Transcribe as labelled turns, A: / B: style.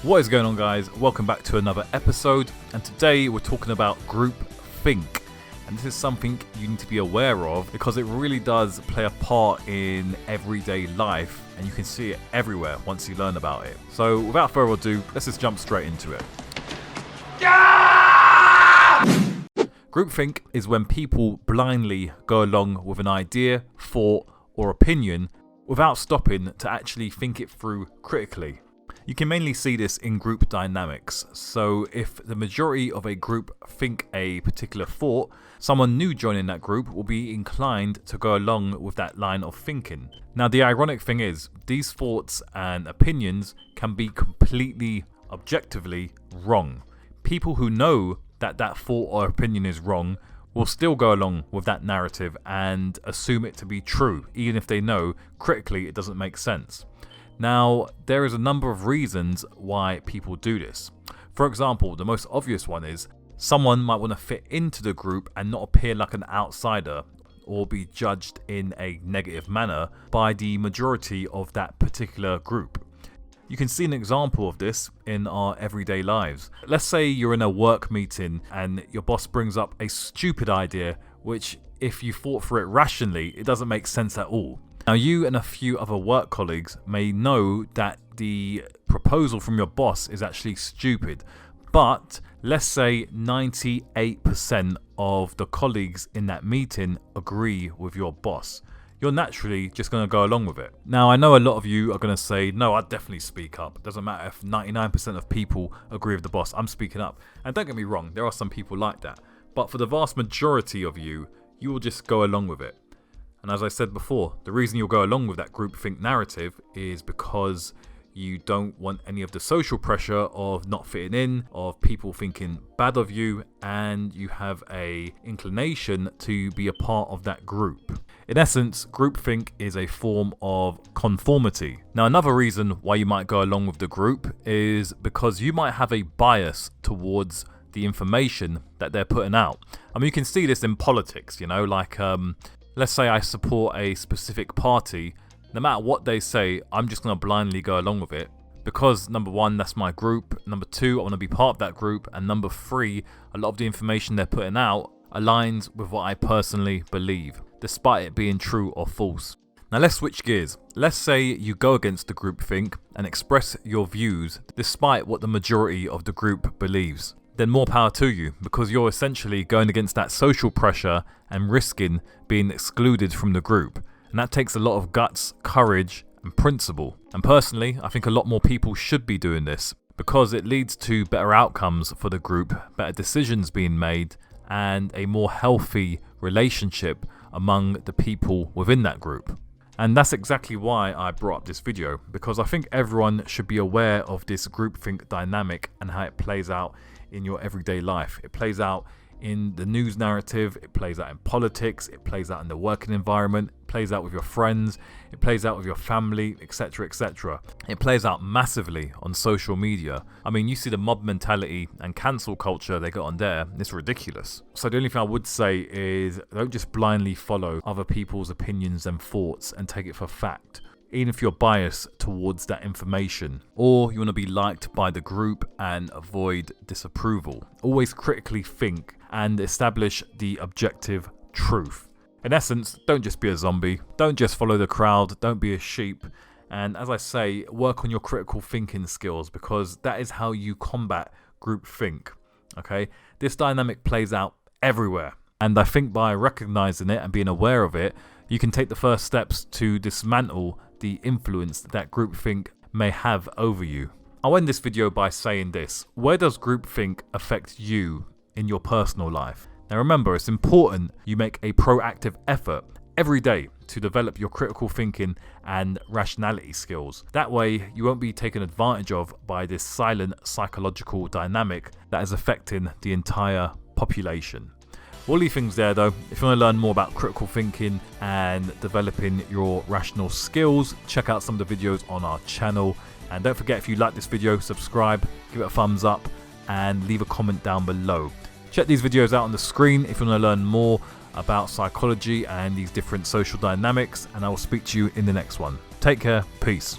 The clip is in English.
A: What is going on, guys? Welcome back to another episode, and today we're talking about groupthink. And this is something you need to be aware of because it really does play a part in everyday life, and you can see it everywhere once you learn about it. So without further ado, let's just jump straight into it. Groupthink is when people blindly go along with an idea, thought, or opinion without stopping to actually think it through critically. You can mainly see this in group dynamics. So if the majority of a group think a particular thought, someone new joining that group will be inclined to go along with that line of thinking. Now, the ironic thing is, these thoughts and opinions can be completely objectively wrong. People who know that thought or opinion is wrong will still go along with that narrative and assume it to be true, even if they know critically it doesn't make sense. Now, there is a number of reasons why people do this. For example, the most obvious one is someone might want to fit into the group and not appear like an outsider or be judged in a negative manner by the majority of that particular group. You can see an example of this in our everyday lives. Let's say you're in a work meeting and your boss brings up a stupid idea, which if you thought through it rationally, it doesn't make sense at all. Now, you and a few other work colleagues may know that the proposal from your boss is actually stupid, but let's say 98% of the colleagues in that meeting agree with your boss. You're naturally just going to go along with it. Now, I know a lot of you are going to say, no, I'd definitely speak up. It doesn't matter if 99% of people agree with the boss, I'm speaking up. And don't get me wrong, there are some people like that. But for the vast majority of you, you will just go along with it. And as I said before, the reason you'll go along with that groupthink narrative is because you don't want any of the social pressure of not fitting in, of people thinking bad of you, and you have a inclination to be a part of that group. In essence, groupthink is a form of conformity. Now, another reason why you might go along with the group is because you might have a bias towards the information that they're putting out. I mean, you can see this in politics, let's say I support a specific party. No matter what they say, I'm just going to blindly go along with it because, number one, that's my group. Number two, I want to be part of that group. And number three, a lot of the information they're putting out aligns with what I personally believe, despite it being true or false. Now, let's switch gears. Let's say you go against the groupthink and express your views despite what the majority of the group believes. Then more power to you, because you're essentially going against that social pressure and risking being excluded from the group. And that takes a lot of guts, courage, and principle. And personally, I think a lot more people should be doing this because it leads to better outcomes for the group, better decisions being made, and a more healthy relationship among the people within that group. And that's exactly why I brought up this video, because I think everyone should be aware of this groupthink dynamic and how it plays out in your everyday life. It plays out in the news narrative, it plays out in politics, it plays out in the working environment, it plays out with your friends, it plays out with your family, etc., etc. It plays out massively on social media. I mean, you see the mob mentality and cancel culture they got on there, it's ridiculous. So the only thing I would say is don't just blindly follow other people's opinions and thoughts and take it for fact, even if you're biased towards that information, or you want to be liked by the group and avoid disapproval. Always critically think and establish the objective truth. In essence, don't just be a zombie, don't just follow the crowd, don't be a sheep, and as I say, work on your critical thinking skills because that is how you combat groupthink. Okay, this dynamic plays out everywhere, and I think by recognizing it and being aware of it, you can take the first steps to dismantle the influence that groupthink may have over you. I'll end this video by saying this: where does groupthink affect you in your personal life? Now remember, it's important you make a proactive effort every day to develop your critical thinking and rationality skills. That way you won't be taken advantage of by this silent psychological dynamic that is affecting the entire population. We'll leave things there though. If you want to learn more about critical thinking and developing your rational skills, check out some of the videos on our channel. And don't forget, if you like this video, subscribe, give it a thumbs up, and leave a comment down below. Check these videos out on the screen if you want to learn more about psychology and these different social dynamics, and I will speak to you in the next one. Take care, peace.